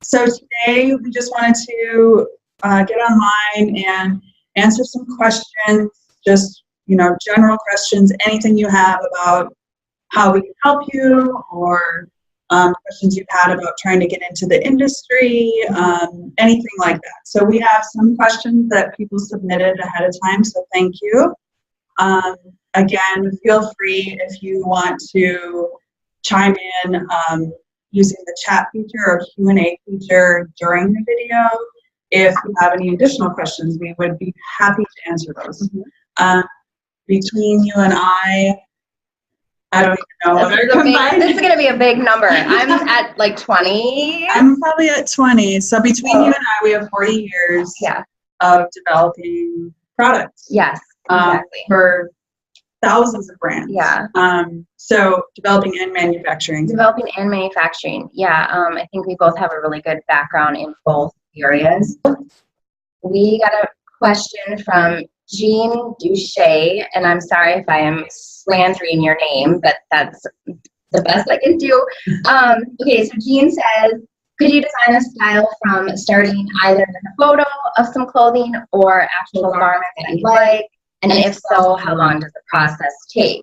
So today we just wanted to get online and answer some questions, just, general questions, anything you have about how we can help you, or questions you've had about trying to get into the industry, anything like that. So we have some questions that people submitted ahead of time, so thank you. Again, feel free if you want to chime in using the chat feature or Q&A feature during the video. If you have any additional questions, we would be happy to answer those. Between you and I don't even know. This is going to be a big number. I'm at like 20. I'm probably at 20. So between you and I, we have 40 years of developing products. Yes, exactly. For thousands of brands. Yeah. So developing and manufacturing. Developing and manufacturing. Yeah. I think we both have a really good background in both areas. We got a question from Jean Duche, and I'm sorry if I am slandering your name, but that's the best I can do. Okay, so Jean says, could you design a style from starting either with a photo of some clothing or actual garment that you like? And if so, how long does the process take?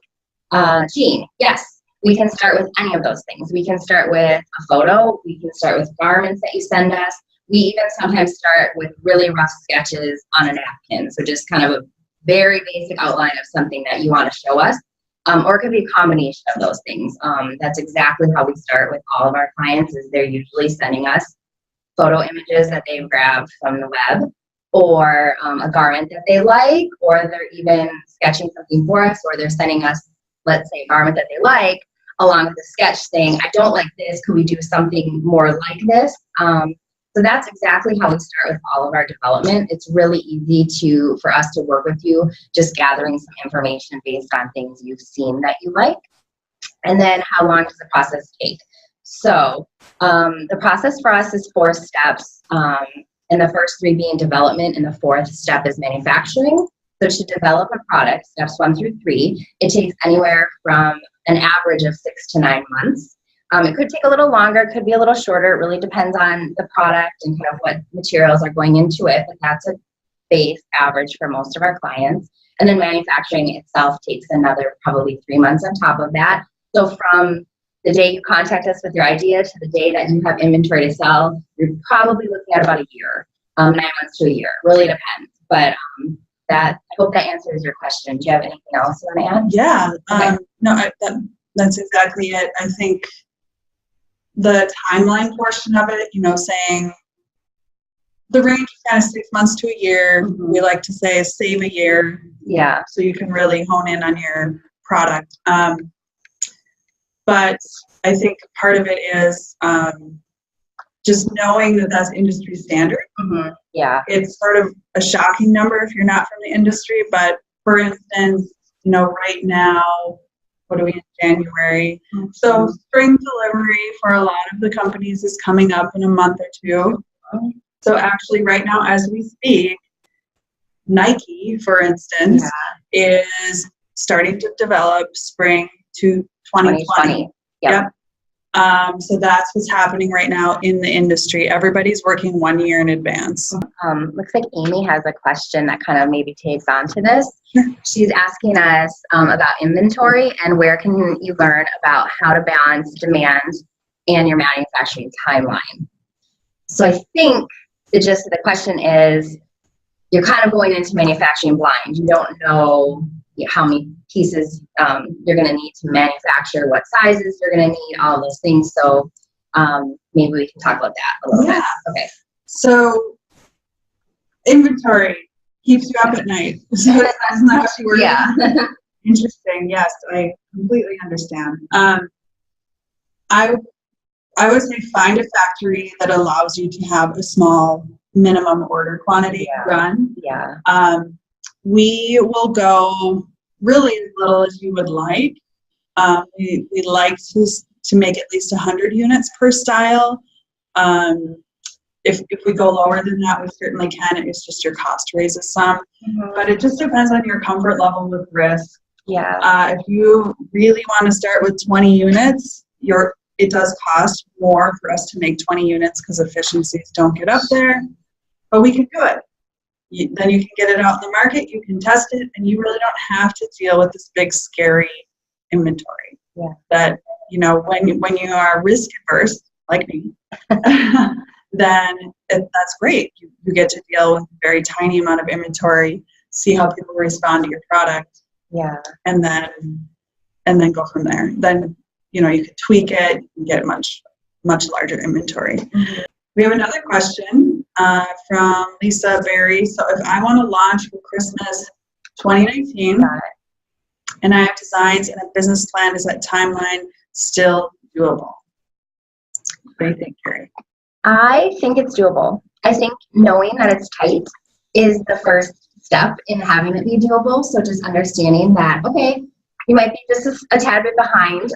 Jean, yes, we can start with any of those things. We can start with a photo. We can start with garments that you send us. We even sometimes start with really rough sketches on a napkin. So just kind of a very basic outline of something that you want to show us. Or it could be a combination of those things. That's exactly how we start with all of our clients, is they're usually sending us photo images that they've grabbed from the web, or a garment that they like, or they're even sketching something for us, or they're sending us, let's say, a garment that they like, along with a sketch saying, I don't like this, could we do something more like this? So that's exactly how we start with all of our development. It's really easy for us to work with you, just gathering some information based on things you've seen that you like. And then how long does the process take? So the process for us is 4 steps, and the first 3 being development, and the 4th step is manufacturing. So to develop a product, steps 1 through 3, it takes anywhere from an average of 6 to 9 months. It could take a little longer, it could be a little shorter. It really depends on the product and kind of what materials are going into it, but that's a base average for most of our clients. And then manufacturing itself takes another probably 3 months on top of that. So from the day you contact us with your idea to the day that you have inventory to sell, you're probably looking at about a year, 9 months to a year. It really depends. But I hope that answers your question. Do you have anything else you want to add? Yeah. Okay. No, that's exactly it. I think the timeline portion of it, saying the range is kind of 6 months to a year. We like to say save a year. Yeah. So you can really hone in on your product. But I think part of it is just knowing that that's industry standard. Yeah. It's sort of a shocking number if you're not from the industry. But for instance, right now, what are we in January? So spring delivery for a lot of the companies is coming up in a month or 2. So actually right now as we speak, Nike, for instance, is starting to develop spring to 2020. Yep. So that's what's happening right now in the industry. Everybody's working 1 year in advance. Looks like Amy has a question that kind of maybe takes on to this. She's asking us about inventory and where can you learn about how to balance demand and your manufacturing timeline. So I think the gist of the question is you're kind of going into manufacturing blind. You don't know how many pieces you're going to need to manufacture, what sizes you're going to need, all those things. So maybe we can talk about that a little bit. Okay. So inventory keeps you up at night. So that's not what you were. Yeah. Interesting. Yes, I completely understand. I would say find a factory that allows you to have a small minimum order quantity run. Yeah. We will go really as little as you would like. We like to make at least 100 units per style. If we go lower than that, we certainly can. It's just your cost raises some. But it just depends on your comfort level with risk. Yeah. If you really want to start with 20 units, you're it does cost more for us to make 20 units because efficiencies don't get up there, but we can do it. Then you can get it out in the market, you can test it, and you really don't have to deal with this big, scary inventory. Yeah. That, when you are risk averse, like me, then that's great. You get to deal with a very tiny amount of inventory, see how people respond to your product. Yeah. And then go from there. Then, you could tweak it and get much, much larger inventory. Mm-hmm. We have another question from Lisa Berry. So if I want to launch for Christmas 2019 and I have designs and a business plan, is that timeline still doable? What do you think, Carrie? I think it's doable. I think knowing that it's tight is the first step in having it be doable. So just understanding that, okay, you might be just a tad bit behind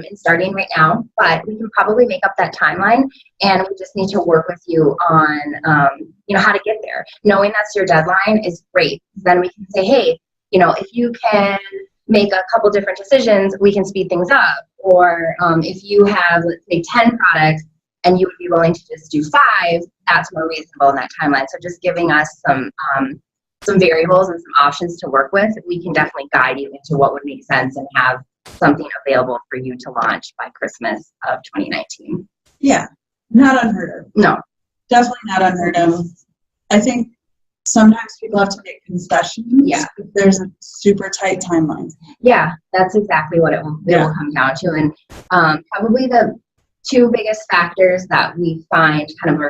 in starting right now, but we can probably make up that timeline, and we just need to work with you on, how to get there. Knowing that's your deadline is great. Then we can say, hey, if you can make a couple different decisions, we can speed things up. Or if you have, let's say, 10 products and you would be willing to just do 5, that's more reasonable in that timeline. So just giving us some variables and some options to work with, we can definitely guide you into what would make sense and have something available for you to launch by Christmas of 2019. Yeah, not unheard of. No. Definitely not unheard of. I think sometimes people have to make concessions if there's a super tight timeline. Yeah, that's exactly what it will come down to. And probably the 2 biggest factors that we find kind of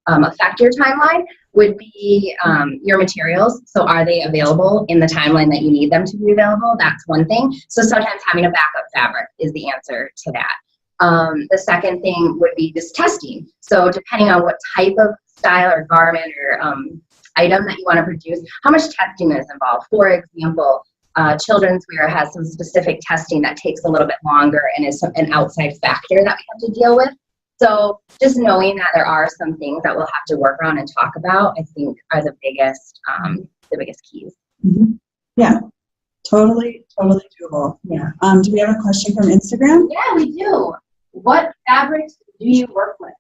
affect your timeline would be your materials. So are they available in the timeline that you need them to be available? That's one thing. So sometimes having a backup fabric is the answer to that. The second thing would be just testing. So depending on what type of style or garment or item that you want to produce, how much testing is involved. For example, children's wear has some specific testing that takes a little bit longer and is an outside factor that we have to deal with. So just knowing that there are some things that we'll have to work on and talk about, I think, are the biggest keys. Mm-hmm. Yeah, totally doable. Yeah. Do we have a question from Instagram? Yeah, we do. What fabrics do you work with?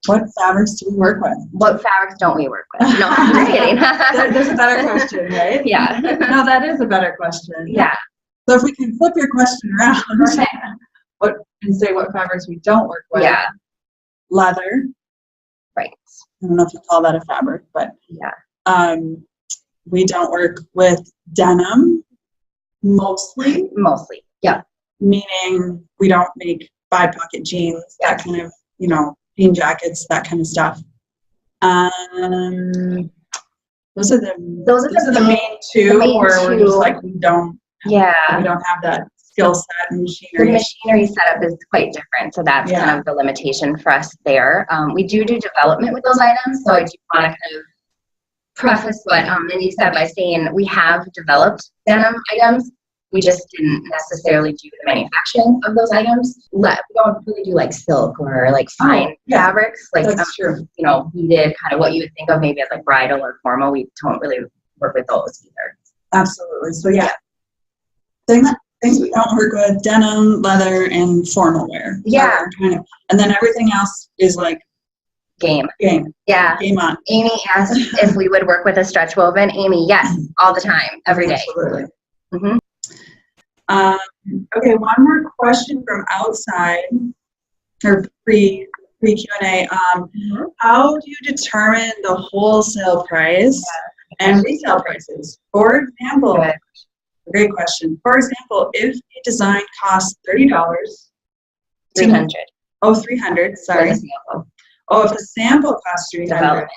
What fabrics do we work with? What fabrics don't we work with? No, I'm just kidding. That's a better question, right? Yeah. No, that is a better question. Yeah. So if we can flip your question around, and say what fabrics we don't work with. Yeah. Leather. Right. I don't know if you call that a fabric, but yeah. We don't work with denim mostly. Mostly. Yeah. Meaning we don't make 5-pocket jeans, that kind of, jean jackets, that kind of stuff. Those are the main two where we're just like we don't have that skill set and machinery. The machinery setup is quite different, so that's kind of the limitation for us there. We do development with those items, so I do want to kind of preface what Mindy said by saying we have developed denim items. We just didn't necessarily do the manufacturing of those items. We don't really do like silk or like fine fabrics. Like that's true. We did kind of what you would think of maybe as like bridal or formal. We don't really work with those either. Absolutely. So things we don't work with: denim, leather, and formal wear. Yeah. And then everything else is like game. Yeah. Game on. Amy asked if we would work with a stretch woven. Amy, yes, all the time, every day. Absolutely. Mm-hmm. Okay, one more question from outside, or pre Q&A. How do you determine the wholesale price and retail prices? For example, great question. For example, if a design costs $30, $300. $300. Sorry. If the sample costs $300,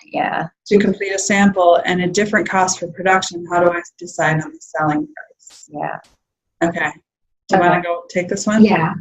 to complete a sample, and a different cost for production, how do I decide on the selling price? Yeah. Okay. Do you want to go take this one? Yeah.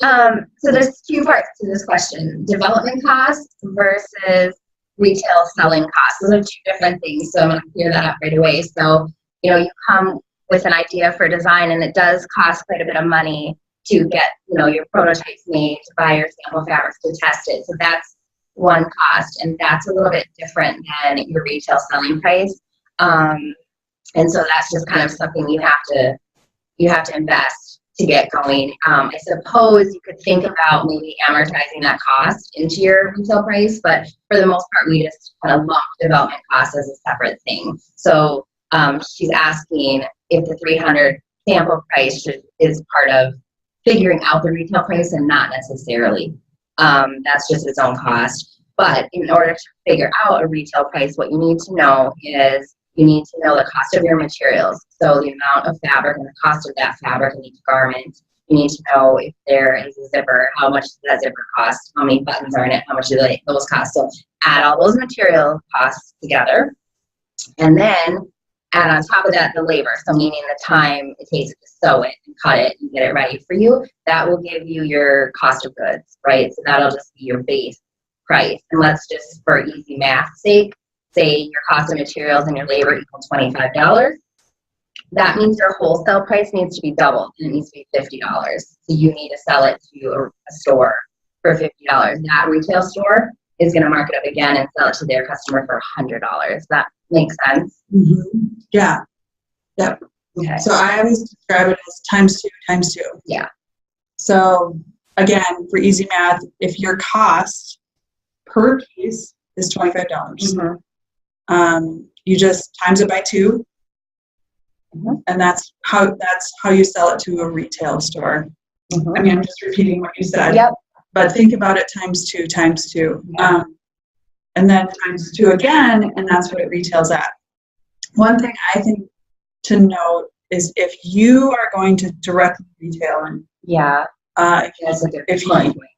So there's 2 parts to this question: development costs versus retail selling costs. Those are 2 different things. So I'm going to clear that up right away. So, you come with an idea for design, and it does cost quite a bit of money to get, your prototypes made, to buy your sample fabrics, to test it. So that's one cost, and that's a little bit different than your retail selling price. And so that's just kind of something you have to invest to get going. I suppose you could think about maybe amortizing that cost into your retail price, but for the most part, we just kind of lump development costs as a separate thing. So she's asking if the 300 sample price is part of figuring out the retail price, and not necessarily. That's just its own cost. But in order to figure out a retail price, what you need to know is you need to know the cost of your materials. So the amount of fabric and the cost of that fabric in each garment. You need to know if there is a zipper, how much does that zipper cost, how many buttons are in it, how much do those cost. So add all those material costs together, and then add on top of that the labor. So meaning the time it takes to sew it and cut it and get it ready for you. That will give you your cost of goods, right? So that'll just be your base price. And let's just, for easy math sake, say your cost of materials and your labor equal $25. That means your wholesale price needs to be doubled, and it needs to be $50. So you need to sell it to a store for $50. That retail store is going to mark it up again and sell it to their customer for $100. That makes sense? Mm-hmm. Yeah. Yep. Okay. So I always describe it as times two. Yeah. So again, for easy math, if your cost per piece is $25, you just times it by 2. And that's how you sell it to a retail store. I mean, I'm just repeating what you said. Yep. But think about it times two. Yeah. And then times 2 again, and that's what it retails at. One thing I think to note is if you are going to directly retail, and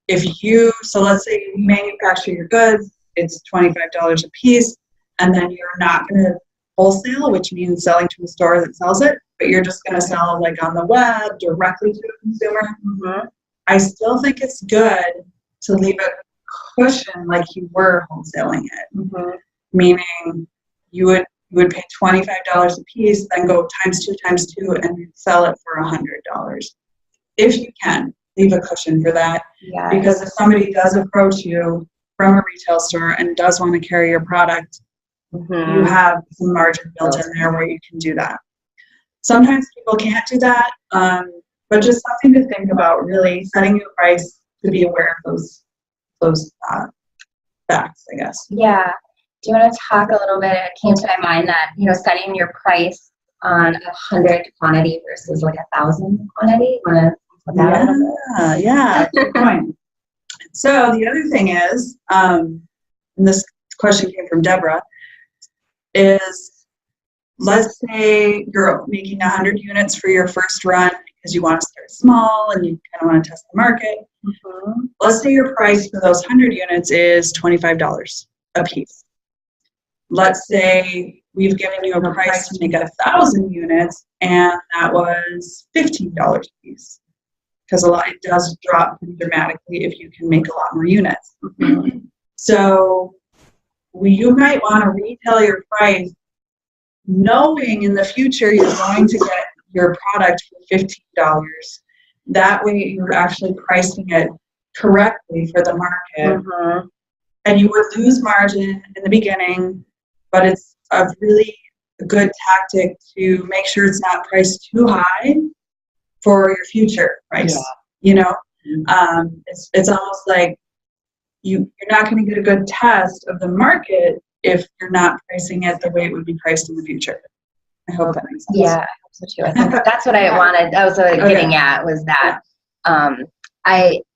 if you, so let's say you manufacture your goods, it's $25 a piece, and then you're not going to wholesale, which means selling to a store that sells it, but you're just going to sell like on the web directly to a consumer. I still think it's good to leave a cushion like you were wholesaling it, meaning you would pay $25 a piece, then go times two, and sell it for $100. If you can, leave a cushion for that, because if somebody does approach you from a retail store and does want to carry your product, you have some margin built in there where you can do that. Sometimes people can't do that, but just something to think about, really setting your price to be aware of those facts, I guess. Yeah. Do you want to talk a little bit? It came to my mind that, setting your price on 100 quantity versus like 1,000 quantity. Yeah, good point. So the other thing is, and this question came from Deborah, is let's say you're making 100 units for your first run because you want to start small and you kind of want to test the market. Let's say your price for those 100 units is $25 a piece. Let's say we've given you a price to make 1,000 units, and that was $15 a piece, because it does drop pretty dramatically if you can make a lot more units. So you might want to retail your price knowing in the future you're going to get your product for $15. That way you're actually pricing it correctly for the market. And you would lose margin in the beginning, but it's a really good tactic to make sure it's not priced too high for your future price. It's almost like you're not going to get a good test of the market if you're not pricing it the way it would be priced in the future. I hope that makes sense. Yeah, I hope so too. I think that's what I wanted. I was getting at was that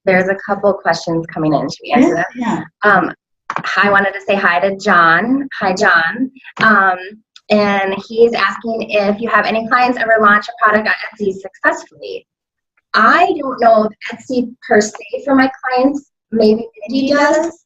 there's a couple questions coming in. Should we answer that? Yeah. I wanted to say hi to John. Hi, John. And he's asking if you have any clients ever launch a product on Etsy successfully. I don't know if Etsy per se for my clients, maybe Mindy does.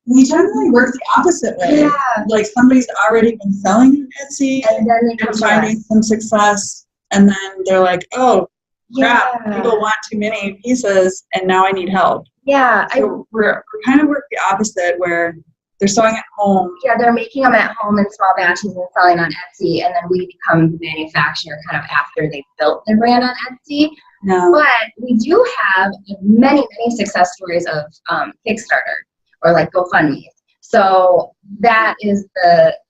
We generally work the opposite way. Yeah. Like somebody's already been selling on Etsy And then they come and to finding us. some success, and then they're like, oh, crap, Yeah. people want too many pieces, and now I need help. Yeah. So we're kind of work the opposite, where they're sewing at home. Yeah, they're making them at home in small batches and selling on Etsy, and then we become the manufacturer kind of after they've built their brand on Etsy. No. But we do have many success stories of Kickstarter or like GoFundMe. So that is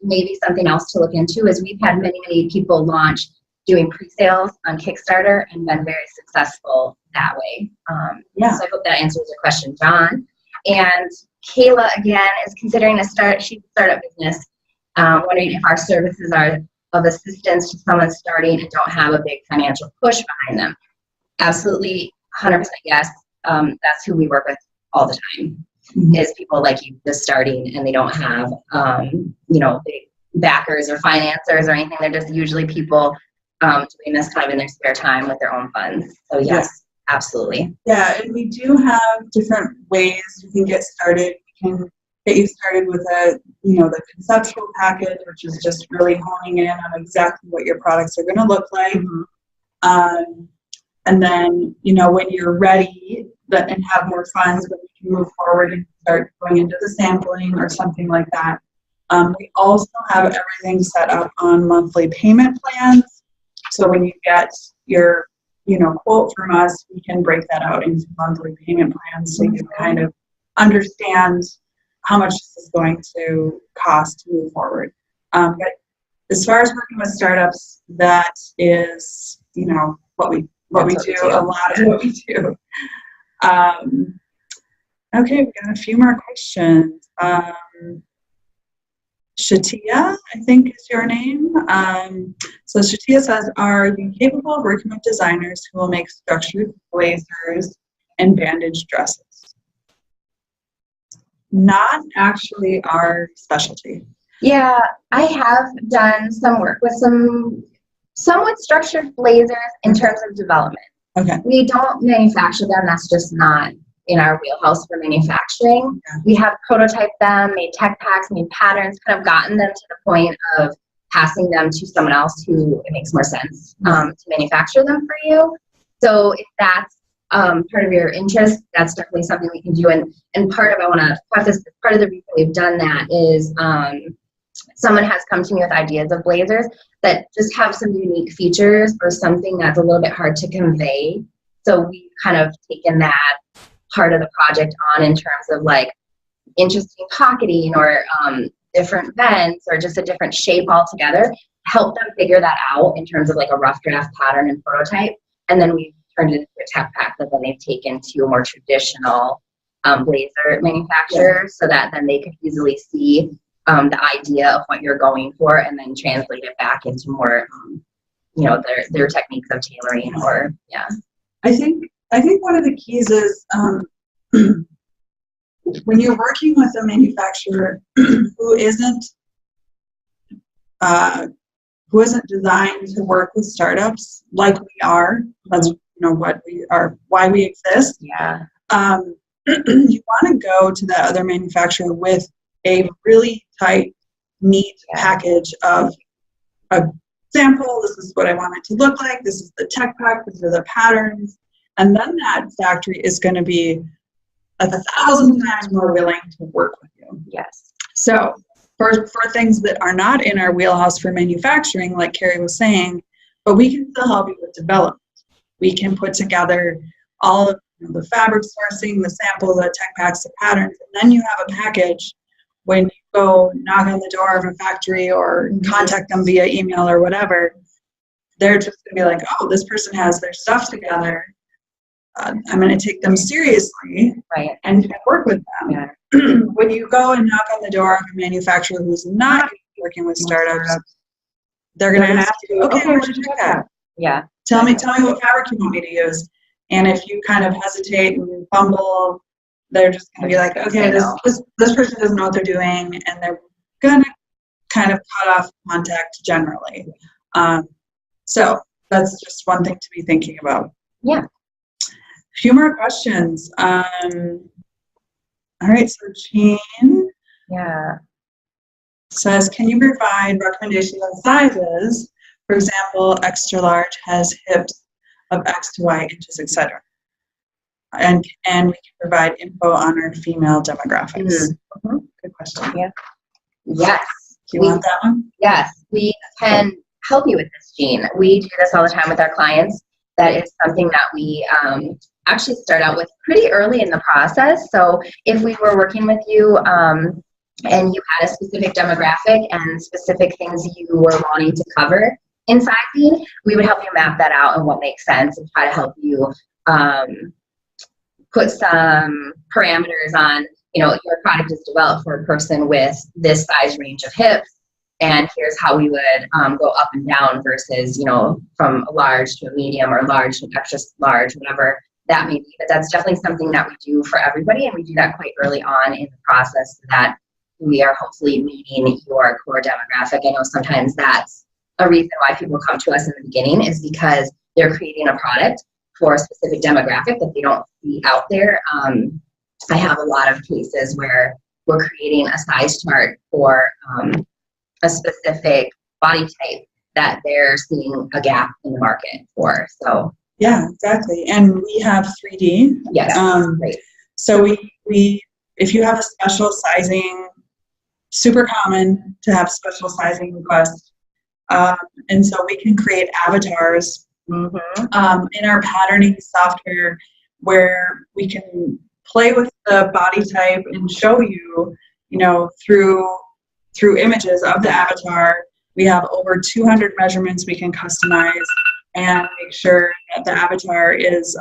maybe something else to look into, is we've had many people launch doing pre-sales on Kickstarter and been very successful that way. So I hope that answers your question, John. And Kayla, again, is considering she's a startup business, wondering if our services are of assistance to someone starting and don't have a big financial push behind them. Absolutely, 100% yes. That's who we work with all the time, is people like you just starting and they don't have, big backers or financiers or anything. They're just usually people doing this kind of in their spare time with their own funds. So yes, absolutely. Yeah, and we do have different ways you can get started. We can get you started with the conceptual package, which is just really honing in on exactly what your products are going to look like. And then, when you're ready and have more funds, when you can move forward and start going into the sampling or something like that. We also have everything set up on monthly payment plans. So when you get your, quote from us, we can break that out into monthly payment plans so you can kind of understand how much this is going to cost to move forward. But as far as working with startups, that is, what we do, a lot of what we do. Okay, we got a few more questions. Shatia, I think is your name. So Shatia says, are you capable of working with designers who will make structured blazers and bandage dresses? Not actually our specialty. Yeah, I have done some work with some somewhat structured blazers in terms of development. Okay. We don't manufacture them. That's just not in our wheelhouse for manufacturing. Yeah. We have prototyped them, made tech packs, made patterns, kind of gotten them to the point of passing them to someone else who it makes more sense to manufacture them for you. So if that's part of your interest, that's definitely something we can do. And part of, I want to preface this, part of the reason we've done that is someone has come to me with ideas of blazers that just have some unique features or something that's a little bit hard to convey. So we've kind of taken that part of the project on in terms of like interesting pocketing or different vents or just a different shape altogether, help them figure that out in terms of like a rough draft pattern and prototype. And then we've turned it into a tech pack that then they've taken to a more traditional blazer manufacturer so that then they could easily see the idea of what you're going for and then translate it back into more, their techniques of tailoring or, I think one of the keys is when you're working with a manufacturer who isn't designed to work with startups like we are, that's what we are, why we exist. Yeah. You want to go to that other manufacturer with a really tight, neat package of a sample. This is what I want it to look like. This is the tech pack. These are the patterns. And then that factory is going to be 1,000 times more willing to work with you. Yes. So for things that are not in our wheelhouse for manufacturing, like Carrie was saying, but we can still help you with development. We can put together all of the fabric sourcing, the sample, the tech packs, the patterns, and then you have a package. When you go knock on the door of a factory or contact them via email or whatever, they're just going to be like, oh, this person has their stuff together. I'm going to take them seriously and work with them. Yeah. When you go and knock on the door of a manufacturer who's not working with startups, they're going to ask you, okay, where's your tech pack? Yeah. Tell me what fabric you want me to use. And if you kind of hesitate and you fumble, they're just going to be like, okay, this person doesn't know what they're doing, and they're going to kind of cut off contact generally. So that's just one thing to be thinking about. Yeah. A few more questions. All right, so Jean says, can you provide recommendations on sizes? For example, extra large has hips of X to Y inches, etc. And we can provide info on our female demographics. Mm-hmm. Good question. Yeah. Yes. Do you want that one? Yes, we can help you with this, Jean. We do this all the time with our clients. That is something that we actually start out with pretty early in the process. So if we were working with you and you had a specific demographic and specific things you were wanting to cover, in sizing, we would help you map that out and what makes sense and try to help you put some parameters on, your product is developed for a person with this size range of hips, and here's how we would go up and down versus, from a large to a medium or large to extra large, whatever that may be. But that's definitely something that we do for everybody, and we do that quite early on in the process so that we are hopefully meeting your core demographic. I know sometimes that's a reason why people come to us in the beginning is because they're creating a product for a specific demographic that they don't see out there. I have a lot of cases where we're creating a size chart for a specific body type that they're seeing a gap in the market for. So yeah, exactly. And we have 3D. yes, great. So we if you have a special sizing, super common to have special sizing requests. And so we can create avatars in our patterning software where we can play with the body type and show you, through images of the avatar. We have over 200 measurements we can customize and make sure that the avatar is,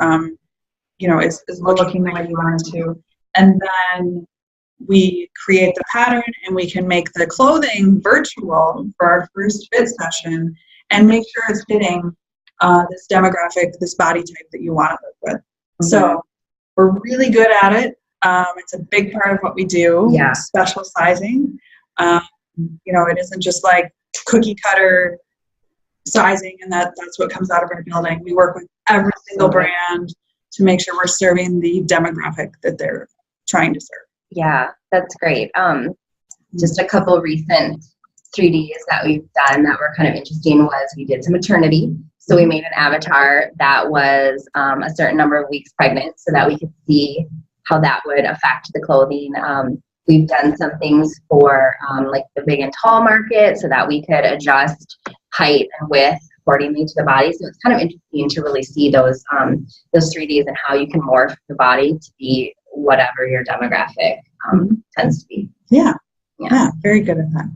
is looking the way you want it to. And then we create the pattern and we can make the clothing virtual for our first fit session and make sure it's fitting this demographic, this body type that you want to work with. So we're really good at it. It's a big part of what we do. Yeah. Special sizing. It isn't just like cookie cutter sizing and that's what comes out of our building. We work with every single brand to make sure we're serving the demographic that they're trying to serve. Yeah, that's great. Just a couple recent 3Ds that we've done that were kind of interesting was we did some maternity. So we made an avatar that was a certain number of weeks pregnant so that we could see how that would affect the clothing. We've done some things for like the big and tall market so that we could adjust height and width accordingly to the body. So it's kind of interesting to really see those 3Ds and how you can morph the body to be whatever your demographic tends to be. Yeah, very good at that.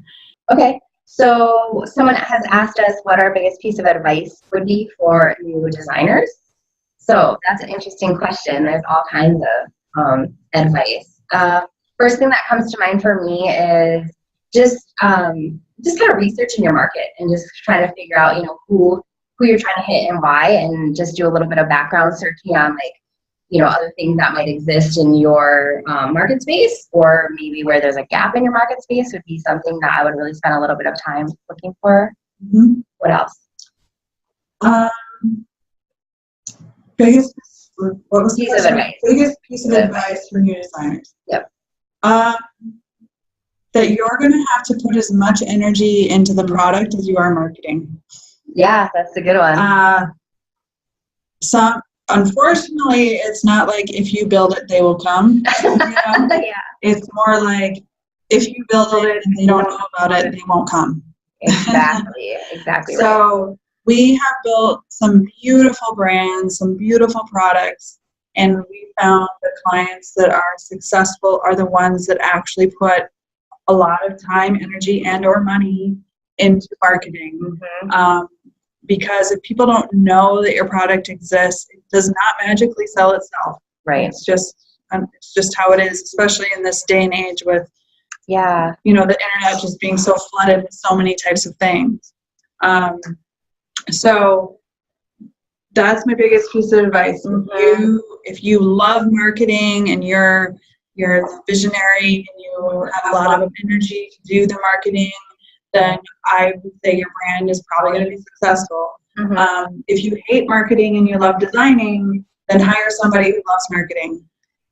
Okay, so someone has asked us what our biggest piece of advice would be for new designers. So that's an interesting question. There's all kinds of advice. First thing that comes to mind for me is just kind of researching your market and just trying to figure out, who you're trying to hit and why, and just do a little bit of background searching on other things that might exist in your market space, or maybe where there's a gap in your market space would be something that I would really spend a little bit of time looking for. What else? Biggest piece of advice for new designers. Yep. That you're going to have to put as much energy into the product as you are marketing. Yeah, that's a good one. Unfortunately, it's not like if you build it, they will come. Yeah. It's more like if you build it and they don't know about it, they won't come. Exactly right. So we have built some beautiful brands, some beautiful products, and we found the clients that are successful are the ones that actually put a lot of time, energy, and or money into marketing. Because if people don't know that your product exists, it does not magically sell itself. Right. It's just how it is, especially in this day and age with, the internet just being so flooded with so many types of things. So that's my biggest piece of advice. If you love marketing and you're visionary and you have a lot of energy to do the marketing, then I would say your brand is probably going to be successful. If you hate marketing and you love designing, then hire somebody who loves marketing,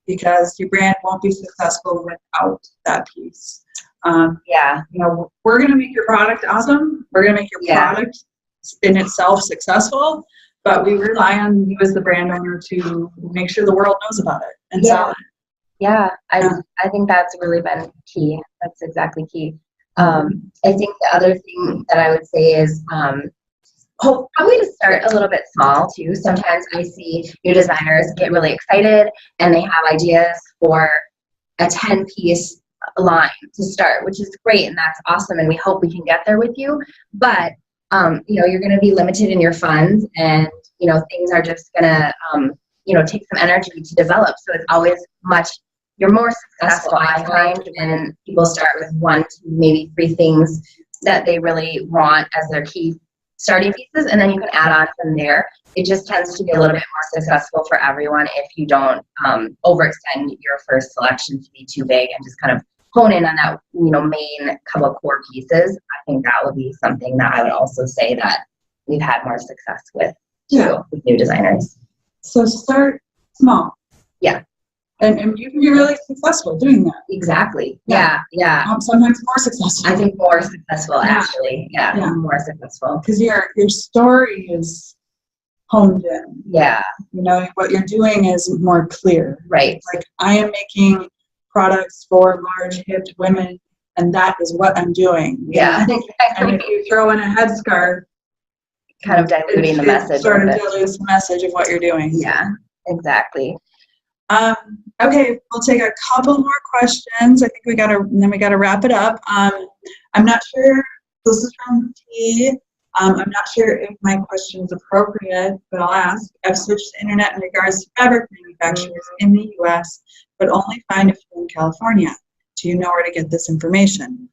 because your brand won't be successful without that piece. We're going to make your product awesome. We're going to make your product in itself successful, but we rely on you as the brand owner to make sure the world knows about it and sell it. Yeah, I think that's really been key. That's exactly key. I think the other thing that I would say is probably to start a little bit small too. Sometimes I see new designers get really excited and they have ideas for a 10-piece line to start, which is great and that's awesome, and we hope we can get there with you. But you're going to be limited in your funds, and, things are just going to, take some energy to develop. So it's always you're more successful, I find, when people start with 1 to maybe 3 things that they really want as their key starting pieces, and then you can add on from there. It just tends to be a little bit more successful for everyone if you don't overextend your first selection to be too big, and just kind of hone in on that, main couple core pieces. I think that would be something that I would also say that we've had more success with too, with new designers. So start small. Yeah. And you can be really successful doing that. Exactly. Yeah. Sometimes more successful. I think more successful, actually. Yeah. More successful. Because your story is honed in. Yeah. What you're doing is more clear. Right. Like, I am making products for large hipped women, and that is what I'm doing. Yeah. And if you throw in a headscarf, kind of diluting the message. Sort of dilutes the message of what you're doing. Yeah, exactly. Okay, we'll take a couple more questions. I think we gotta wrap it up. I'm not sure, this is from T. I'm not sure if my question is appropriate, but I'll ask. I've searched the internet in regards to fabric manufacturers in the US, but only find a few in California. Do you know where to get this information?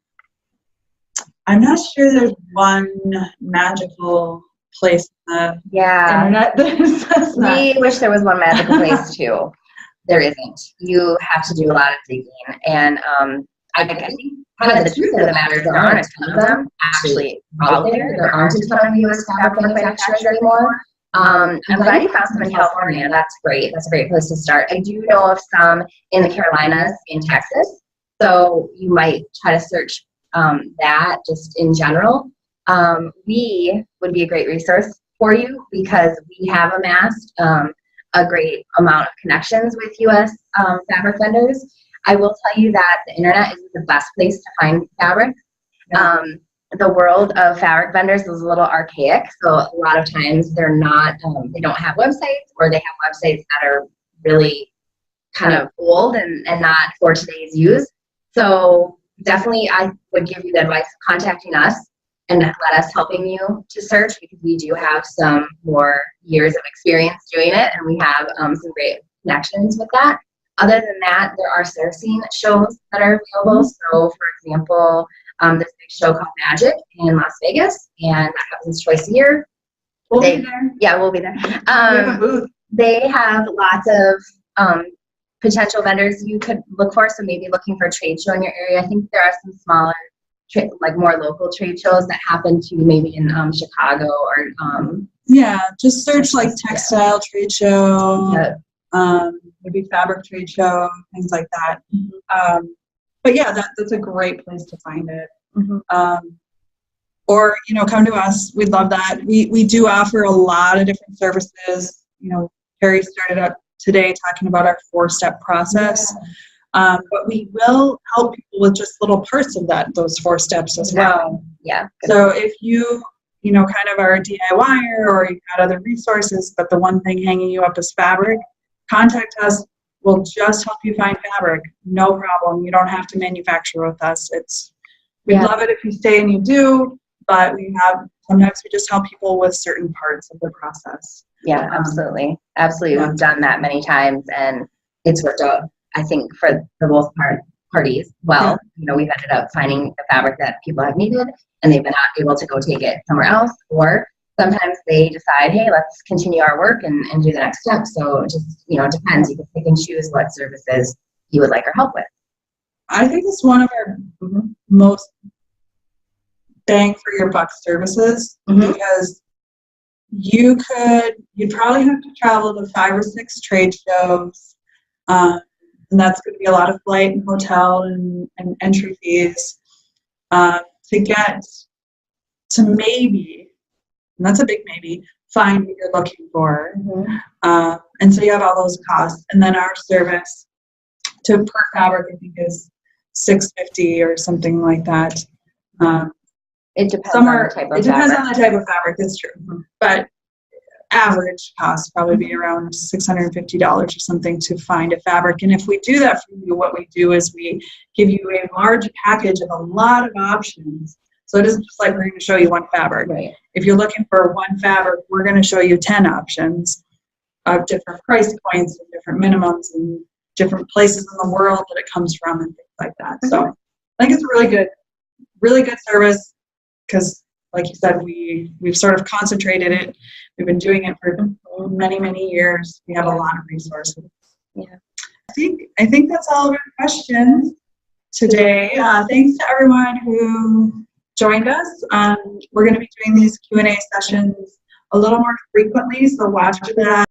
I'm not sure there's one magical place on the internet that says that. We wish there was one magical place too. There isn't. You have to do a lot of digging, and I think kind of the truth of the matter is there aren't a ton of them actually out there. There aren't a ton of U.S. fabric manufacturers anymore. I'm glad you found some in California. That's great. That's a great place to start. I do know of some in the Carolinas, in Texas, so you might try to search that just in general. We would be a great resource for you because we have amassed a great amount of connections with U.S. Fabric vendors. I will tell you that the internet is the best place to find fabric. Yeah. The world of fabric vendors is a little archaic, so a lot of times they're not, they don't have websites, or they have websites that are really kind of old and not for today's use. So definitely I would give you the advice of contacting us and let us helping you to search, because we do have some more years of experience doing it, and we have some great connections with that. Other than that, there are sourcing shows that are available. So, for example, there's a big show called Magic in Las Vegas, and that happens twice a year. We'll be there. Yeah, we'll be there. We have a booth. They have lots of potential vendors you could look for. So maybe looking for a trade show in your area. I think there are some smaller, like more local trade shows that happen to maybe in Chicago or just search like textile trade show, maybe fabric trade show, things like that. But yeah, that's a great place to find it. Or come to us. We'd love that. We do offer a lot of different services. Carrie started out today talking about our 4-step process. But we will help people with just little parts of those 4 steps as well. Yeah. So if you, kind of are a DIYer, or you've got other resources, but the one thing hanging you up is fabric, contact us. We'll just help you find fabric. No problem. You don't have to manufacture with us. We'd love it if you stay and you do, but sometimes we just help people with certain parts of the process. Yeah, absolutely. Absolutely. We've done that many times, and it's worked out, I think, for both parties. Well, we've ended up finding the fabric that people have needed, and they've been able to go take it somewhere else, or sometimes they decide, hey, let's continue our work and do the next step. So it just, it depends. You can pick and choose what services you would like our help with. I think it's one of our most bang for your buck services, because you'd probably have to travel to 5 or 6 trade shows, and that's going to be a lot of flight and hotel and entry fees to get to maybe, and that's a big maybe, find what you're looking for. And so you have all those costs, and then our service per fabric, I think, is $6.50 or something like that. It depends on the type of fabric. It depends on the type of fabric, that's true. But average cost probably be around $650 or something to find a fabric. And if we do that for you, what we do is we give you a large package of a lot of options So it isn't just like we're going to show you one fabric. Right. If you're looking for one fabric, we're going to show you 10 options of different price points and different minimums and different places in the world that it comes from and things like that. So I think it's a really good service because, like you said, we've sort of concentrated it. We've been doing it for many, many years. We have a lot of resources. Yeah. I think that's all of our questions today. Thanks to everyone who joined us. We're going to be doing these Q&A sessions a little more frequently, so watch for that.